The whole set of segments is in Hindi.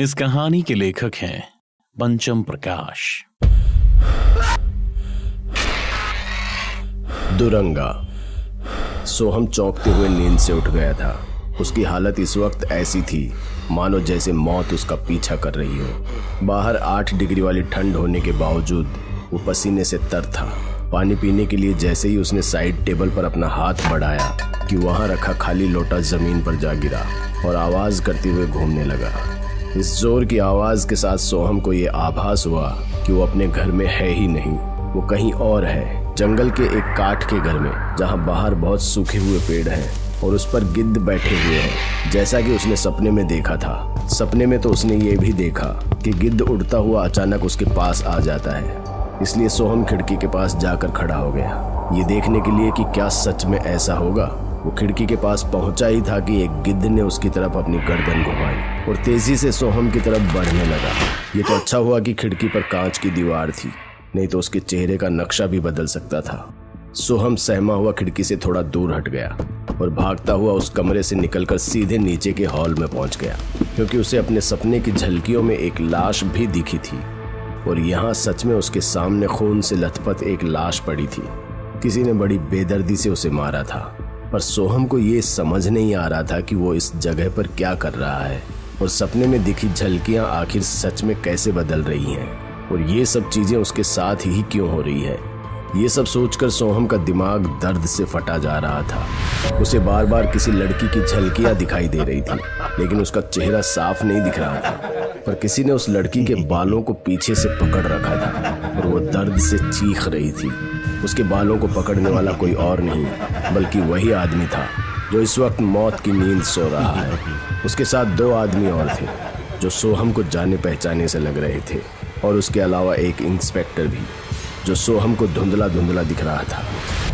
इस कहानी के लेखक हैं पंचम प्रकाश। दुरंगा। सोहम चौंकते हुए नींद से उठ गया था। उसकी हालत इस वक्त ऐसी थी मानो जैसे मौत उसका पीछा कर रही हो। बाहर 8 डिग्री वाली ठंड होने के बावजूद वो पसीने से तर था। पानी पीने के लिए जैसे ही उसने साइड टेबल पर अपना हाथ बढ़ाया कि वहां रखा खाली लोटा जमीन पर जा गिरा और आवाज करते हुए घूमने लगा। इस जोर की आवाज के साथ सोहम को ये आभास हुआ कि वो अपने घर में है ही नहीं, वो कहीं और है, जंगल के एक काठ के घर में, जहां बाहर बहुत सूखे हुए पेड़ हैं और उस पर गिद्ध बैठे हुए हैं, जैसा कि उसने सपने में देखा था। सपने में तो उसने ये भी देखा कि गिद्ध उड़ता हुआ अचानक उसके पास आ जाता है। इसलिए सोहम खिड़की के पास जाकर खड़ा हो गया, ये देखने के लिए कि क्या सच में ऐसा होगा। वो खिड़की के पास पहुंचा ही था कि एक गिद्ध ने उसकी तरफ अपनी गर्दन घुमाई और तेजी से सोहम की तरफ बढ़ने लगा। ये तो अच्छा हुआ कि खिड़की पर कांच की दीवार थी, नहीं तो उसके चेहरे का नक्शा भी बदल सकता था। सोहम सहमा हुआ खिड़की से थोड़ा दूर हट गया और भागता हुआ उस कमरे से निकलकर सीधे नीचे के हॉल में पहुंच गया, क्योंकि उसे अपने सपने की झलकियों में एक लाश भी दिखी थी और यहाँ सच में उसके सामने खून से लथपथ एक लाश पड़ी थी। किसी ने बड़ी बेदर्दी से उसे मारा था, पर सोहम को ये समझ नहीं आ रहा था कि वो इस जगह पर क्या कर रहा है और सपने में दिखी झलकियां आखिर सच में कैसे बदल रही हैं और ये सब चीजें उसके साथ ही क्यों हो रही है। ये सब सोचकर सोहम का दिमाग दर्द से फटा जा रहा था। उसे बार बार किसी लड़की की झलकियां दिखाई दे रही थी, लेकिन उसका चेहरा साफ नहीं दिख रहा था, पर किसी ने उस लड़की के बालों को पीछे से पकड़ रखा था और वो दर्द से चीख रही थी। उसके बालों को पकड़ने वाला कोई और नहीं बल्कि वही आदमी था जो इस वक्त मौत की नींद सो रहा है। उसके साथ 2 आदमी और थे जो सोहम को जाने पहचाने से लग रहे थे और उसके अलावा एक इंस्पेक्टर भी जो सोहम को धुंधला धुंधला दिख रहा था।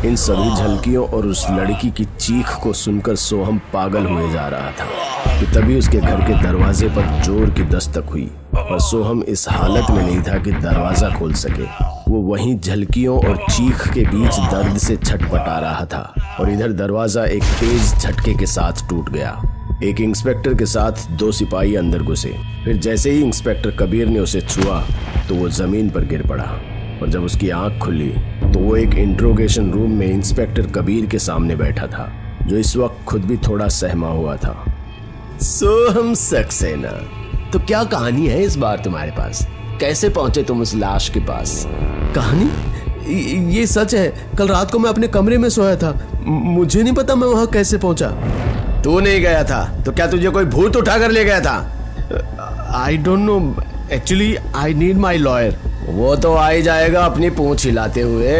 इन सभी झलकियों और उस लड़की की चीख को सुनकर सोहम पागल हुए जा रहा था कि तभी उसके घर के दरवाजे पर जोर की दस्तक हुई और सोहम इस हालत में नहीं था कि दरवाजा खोल सके। वो वहीं झलकियों और चीख के बीच दर्द से छटपटा रहा था और इधर दरवाजा एक तेज झटके के साथ टूट गया। एक इंस्पेक्टर के साथ 2 सिपाही अंदर घुसे। फिर जैसे ही इंस्पेक्टर कबीर ने उसे छुआ तो वो जमीन पर गिर पड़ा और जब उसकी आंख खुली तो वो एक इंट्रोगेशन रूम में इंस्पेक्टर कबीर के सामने बैठा था, जो इस वक्त खुद भी थोड़ा सहमा हुआ था। सोहम सक्सेना, तो क्या कहानी है इस बार तुम्हारे पास? कैसे पहुंचे तुम उस लाश के पास? कहानी? ये सच है, कल रात को मैं अपने कमरे में सोया था, मुझे नहीं पता मैं वहां कैसे पहुंचा। तू नहीं गया था तो क्या तुझे कोई भूत उठा कर ले गया था? I don't know, actually I need my lawyer. वो तो आ ही जाएगा अपनी पूंछ हिलाते हुए।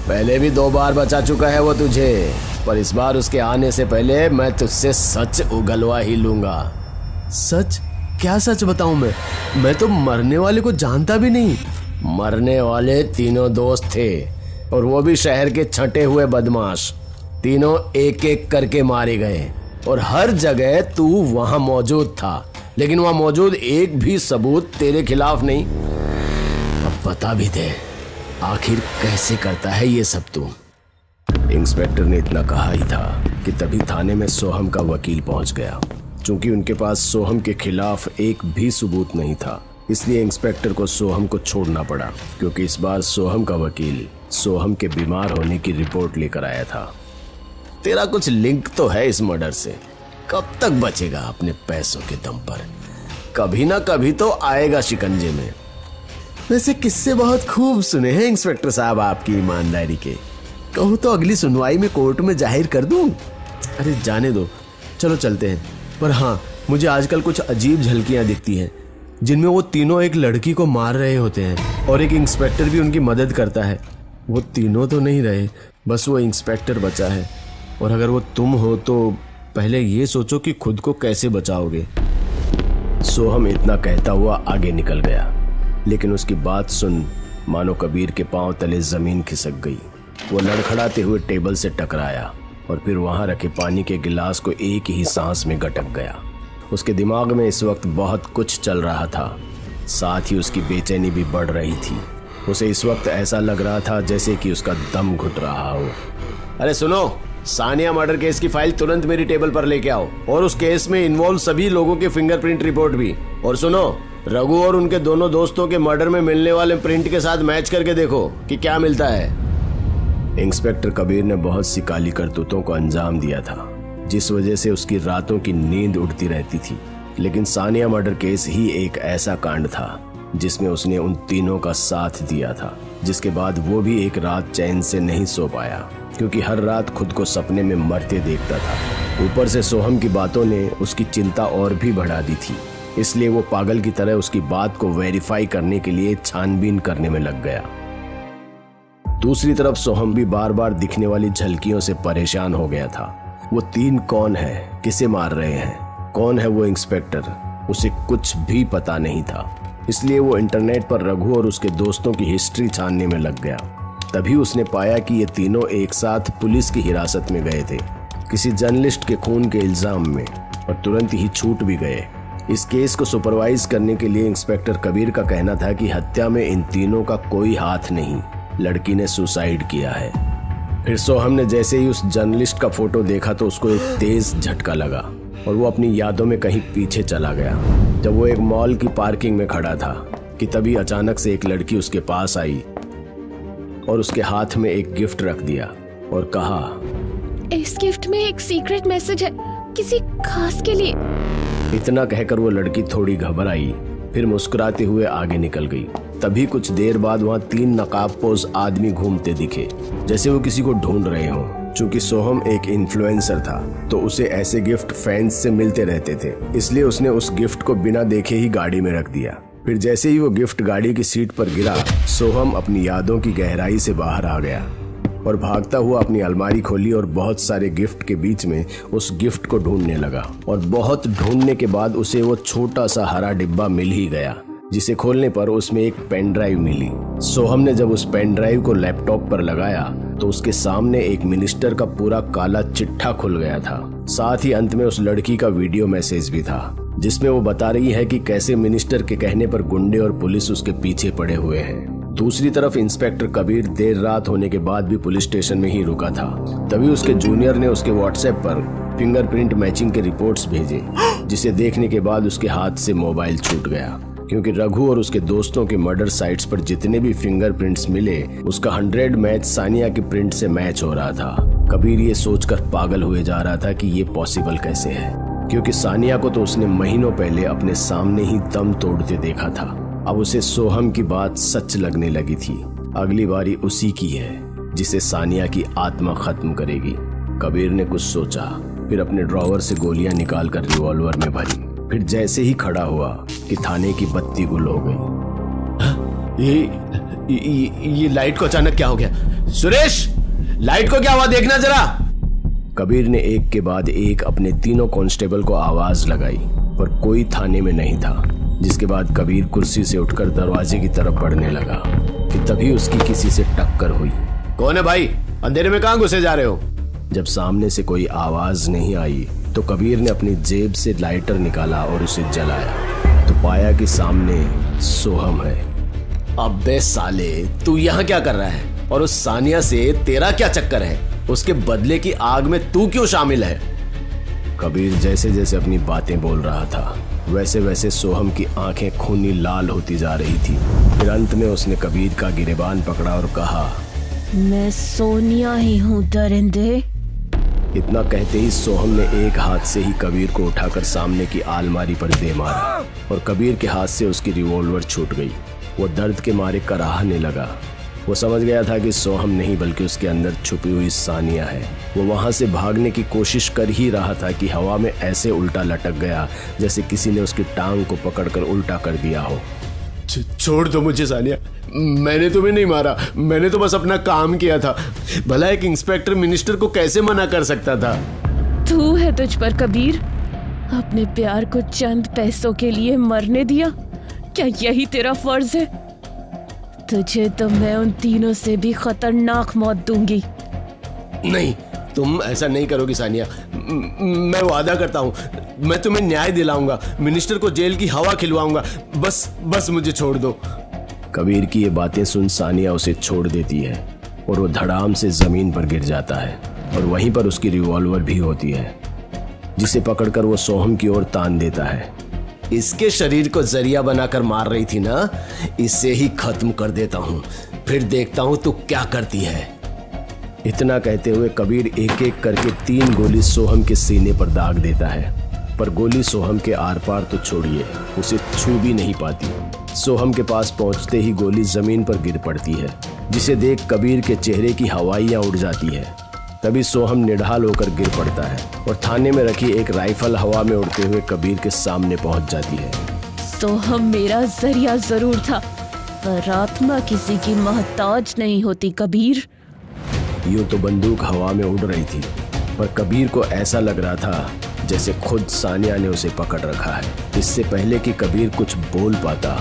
पहले भी 2 बार बचा चुका है वो तुझे, पर इस बार उसके आने से पहले मैं तुझसे सच उगलवा ही लूंगा। सच? क्या सच बताऊं मैं तो मरने वाले को जानता भी नहीं। मरने वाले 3 दोस्त थे और वो भी शहर के छंटे हुए बदमाश। तीनों एक एक करके मारे गए और हर जगह तू वहां मौजूद था, लेकिन वहां मौजूद एक भी सबूत तेरे खिलाफ नहीं। अब बता भी दे, आखिर कैसे करता है ये सब तू? इंस्पेक्टर ने इतना कहा ही था कि तभी थाने में सोहम का वकील पहुंच गया। चूंकि उनके पास सोहम के खिलाफ एक भी सबूत नहीं था, इसलिए इंस्पेक्टर को सोहम को छोड़ना पड़ा, क्योंकि इस बार सोहम का वकील सोहम के बीमार होने की रिपोर्ट लेकर आया था। तेरा कुछ लिंक तो है इस मर्डर से, कब तक बचेगा अपने पैसों के दम पर? कभी ना कभी तो आएगा शिकंजे में। वैसे किस्से बहुत खूब सुने हैं इंस्पेक्टर साहब आपकी ईमानदारी के। कहूँ तो अगली सुनवाई में कोर्ट में जाहिर कर दूं। अरे जाने दो, चलो चलते हैं। पर हाँ, मुझे आजकल कुछ अजीब झलकियां दिखती हैं जिनमें वो तीनों एक लड़की को मार रहे होते हैं और एक इंस्पेक्टर भी उनकी मदद करता है। वो तीनों तो नहीं रहे, बस वो इंस्पेक्टर बचा है। और अगर वो तुम हो तो पहले ये सोचो कि खुद को कैसे बचाओगे। सोहम इतना कहता हुआ आगे निकल गया, लेकिन उसकी बात सुन मानो कबीर के पांव तले जमीन खिसक गई। वो लड़खड़ाते हुए टेबल से टकराया और फिर वहां रखे पानी के गिलास को एक ही सांस में गटक गया। उसके दिमाग में इस वक्त बहुत कुछ चल रहा था, साथ ही उसकी बेचैनी भी बढ़ रही थी। उसे इस वक्त ऐसा लग रहा था जैसे कि उसका दम घुट रहा हो। अरे सुनो, सानिया मर्डर केस की फाइल तुरंत मेरी टेबल पर लेके आओ और उस केस में इन्वॉल्व सभी लोगों के फिंगरप्रिंट रिपोर्ट भी। और सुनो, रघु और उनके दोनों दोस्तों के मर्डर में मिलने वाले प्रिंट के साथ मैच करके देखो कि क्या मिलता है। इंस्पेक्टर कबीर ने बहुत सी काली करतूतों को अंजाम दिया था, जिस वजह से उसकी रातों की नींद उड़ती रहती थी। लेकिन सानिया मर्डर केस ही एक ऐसा कांड था जिसमें उसने उन तीनों का साथ दिया था, जिसके बाद वो भी एक रात चैन से नहीं सो पाया, क्योंकि हर रात खुद को सपने में मरते देखता था। ऊपर से सोहम की बातों ने उसकी चिंता और भी बढ़ा दी थी, इसलिए वो पागल की तरह उसकी बात को वेरीफाई करने के लिए छानबीन करने में लग गया। दूसरी तरफ सोहम भी बार बार दिखने वाली झलकियों से परेशान हो गया था। वो तीन कौन है, किसे मार रहे हैं, कौन है वो इंस्पेक्टर, उसे कुछ भी पता नहीं था। इसलिए वो इंटरनेट पर रघु और उसके दोस्तों की हिस्ट्री छानने में लग गया। तभी उसने पाया कि ये तीनों एक साथ पुलिस की हिरासत में गए थे किसी जर्नलिस्ट के खून के इल्जाम में, और तुरंत ही छूट भी गए। इस केस को सुपरवाइज करने के लिए इंस्पेक्टर कबीर का कहना था कि हत्या में इन तीनों का कोई हाथ नहीं, लड़की ने सुसाइड किया है। फिर सोहम ने जैसे ही उस जर्नलिस्ट का फोटो देखा तो उसको एक तेज झटका लगा और वो अपनी यादों में कहीं पीछे चला गया। जब वो एक मॉल की पार्किंग में खड़ा था कि तभी अचानक से एक लड़की उसके पास आई और उसके हाथ में एक गिफ्ट रख दिया और कहा, इस गिफ्ट में एक सीक्रेट मैसेज है, किसी खास के लिए। इतना कहकर वो लड़की थोड़ी घबराई, फिर मुस्कुराते हुए आगे निकल गई। तभी कुछ देर बाद वहाँ तीन नकाबपोश आदमी घूमते दिखे, जैसे वो किसी को ढूंढ रहे हों। चूंकि सोहम एक इन्फ्लुएंसर था तो उसे ऐसे गिफ्ट फैंस से मिलते रहते थे, इसलिए उसने उस गिफ्ट को बिना देखे ही गाड़ी में रख दिया। फिर जैसे ही वो गिफ्ट गाड़ी की सीट पर गिरा, सोहम अपनी यादों की गहराई से बाहर आ गया और भागता हुआ अपनी अलमारी खोली और बहुत सारे गिफ्ट के बीच में उस गिफ्ट को ढूंढने लगा। और बहुत ढूंढने के बाद उसे वो छोटा सा हरा डिब्बा मिल ही गया, जिसे खोलने पर उसमें एक पेन ड्राइव मिली। सोहम ने जब उस पेन ड्राइव को लैपटॉप पर लगाया तो उसके सामने एक मिनिस्टर का पूरा काला चिट्ठा खुल गया था। साथ ही अंत में उस लड़की का वीडियो मैसेज भी था, जिसमें वो बता रही है कि कैसे मिनिस्टर के कहने पर गुंडे और पुलिस उसके पीछे पड़े हुए हैं। दूसरी तरफ इंस्पेक्टर कबीर देर रात होने के बाद भी पुलिस स्टेशन में ही रुका था। तभी उसके जूनियर ने उसके व्हाट्सएप पर फिंगरप्रिंट मैचिंग के रिपोर्ट्स भेजे, जिसे देखने के बाद उसके हाथ से मोबाइल छूट गया, क्योंकि रघु और उसके दोस्तों के मर्डर साइट्स पर जितने भी फिंगरप्रिंट्स मिले उसका 100 मैच सानिया के प्रिंट से मैच हो रहा था। कबीर ये सोचकर पागल हुए जा रहा था कि ये पॉसिबल कैसे है, क्योंकि सानिया को तो उसने महीनों पहले अपने सामने ही दम तोड़ते देखा था। अब उसे सोहम की बात सच लगने लगी थी। अगली बारी उसी की है जिसे सानिया की आत्मा खत्म करेगी। कबीर ने कुछ सोचा, फिर अपने ड्रॉवर से गोलियां निकालकर रिवॉल्वर में भरी। फिर जैसे ही खड़ा हुआ कि थाने की बत्ती गुल हो गई। ये लाइट को अचानक क्या हो गया? सुरेश, लाइट को क्या हुआ, देखना जरा। कबीर ने एक के बाद एक अपने तीनों कांस्टेबल को आवाज लगाई, पर कोई थाने में नहीं था। जिसके बाद कबीर कुर्सी से उठकर दरवाजे की तरफ बढ़ने लगा कि तभी उसकी किसी से टक्कर हुई। कौन है भाई, अंधेरे में कहां घुसे जा रहे हो? जब सामने से कोई आवाज नहीं आई तो कबीर ने अपनी जेब से लाइटर निकाला और उसे जलाया तो पाया कि सामने सोहम है। अबे साले, तू यहाँ क्या कर रहा है? और उस सानिया से तेरा क्या चक्कर है? उसके बदले की आग में तू क्यों शामिल है? कबीर जैसे जैसे अपनी बातें बोल रहा था वैसे वैसे सोहम की आंखें खूनी लाल होती जा रही थी। फिर अंत में उसने कबीर का गिरेबान पकड़ा और कहा, मैं सोनिया ही हूँ दरिंदे। इतना कहते ही सोहम ने एक हाथ से ही कबीर को उठाकर सामने की अलमारी पर दे मारा और कबीर के हाथ से उसकी रिवॉल्वर छूट गई। वो दर्द के मारे कराहने लगा। वो समझ गया था कि सोहम नहीं बल्कि उसके अंदर छुपी हुई सानिया है। वो वहां से भागने की कोशिश कर ही रहा था कि हवा में ऐसे उल्टा लटक गया जैसे किसी ने उसकी टांग को पकड़कर उल्टा कर दिया हो। छोड़ दो मुझे सानिया, मैंने तुम्हें नहीं मारा, मैंने तो बस अपना काम किया था। भला एक इंस्पेक्टर मिनिस्टर को कैसे मना कर सकता था? तू है तुझ पर कबीर, अपने प्यार को चंद पैसों के लिए मरने दिया। क्या यही तेरा फर्ज है? तुझे तो मैं उन तीनों से भी खतरनाक मौत दूंगी। नहीं, तुम ऐसा नहीं करोगी सानिया। मैं वादा करता हूँ, मैं तुम्हें न्याय दिलाऊंगा, मिनिस्टर को जेल की हवा खिलवाऊंगा। बस मुझे छोड़ दो। कबीर की ये बातें सुन सानिया उसे छोड़ देती है और वो धड़ाम से जमीन पर गिर जाता है। और वहीं पर उसकी रिवॉल्वर भी होती है, जिसे पकड़कर वो सोहम की ओर तान देता है। इसके शरीर को जरिया बनाकर मार रही थी ना, इसे ही खत्म कर देता हूँ, फिर देखता हूँ तू क्या करती है। इतना कहते हुए कबीर एक एक करके 3 गोली सोहम के सीने पर दाग देता है, पर गोली सोहम के आर पार तो छोड़िए, उसे छू भी नहीं पाती। सोहम के पास पहुंचते ही गोली जमीन पर गिर पड़ती है, जिसे देख कबीर के चेहरे की हवाइयां उड़ जाती है। तभी सोहम निढाल होकर गिर पड़ता है और थाने में रखी एक राइफल हवा में उड़ते हुए कबीर के सामने पहुंच जाती है। सोहम मेरा जरिया जरूर था, पर आत्मा किसी की मोहताज नहीं होती कबीर। यूं तो बंदूक हवा में उड़ रही थी, पर कबीर को ऐसा लग रहा था जैसे खुद सानिया ने उसे पकड़ रखा है। इससे पहले कि कबीर कुछ बोल पाता,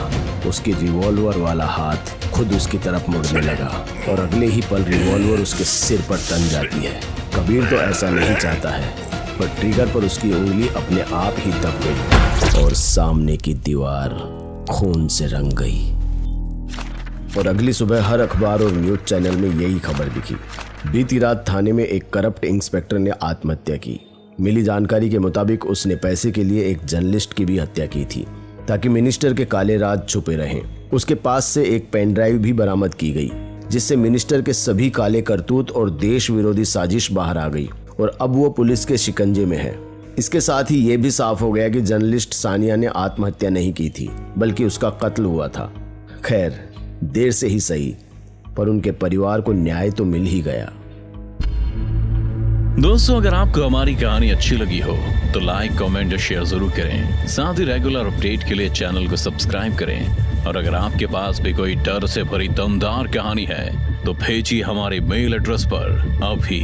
उसकी रिवॉल्वर वाला हाथ खुद उसकी तरफ मुड़ने लगा और अगले ही पल रिवॉल्वर उसके सिर पर तन जाती है। कबीर तो ऐसा नहीं चाहता है, पर ट्रिगर पर उसकी उंगली अपने आप ही दब गई और सामने की दीवार खून से रंग गई। और अगली सुबह हर अखबार और न्यूज चैनल में यही खबर दिखी। बीती रात थाने में एक करप्ट इंस्पेक्टर ने आत्महत्या की। मिली जानकारी के मुताबिक उसने पैसे के लिए एक जर्नलिस्ट की भी हत्या की थी, ताकि मिनिस्टर के काले राज छुपे रहें। उसके पास से एक पेन ड्राइव भी बरामद की गई, जिससे मिनिस्टर के सभी काले करतूत और देश विरोधी साजिश बाहर आ गई और अब वो पुलिस के शिकंजे में है। इसके साथ ही ये भी साफ हो गया कि जर्नलिस्ट सानिया ने आत्महत्या नहीं की थी, बल्कि उसका कत्ल हुआ था। खैर, देर से ही सही, पर उनके परिवार को न्याय तो मिल ही गया। दोस्तों, अगर आपको हमारी कहानी अच्छी लगी हो तो लाइक, कमेंट और शेयर जरूर करें। साथ ही रेगुलर अपडेट के लिए चैनल को सब्सक्राइब करें। और अगर आपके पास भी कोई डर से भरी दमदार कहानी है तो भेजिए हमारे मेल एड्रेस पर अभी।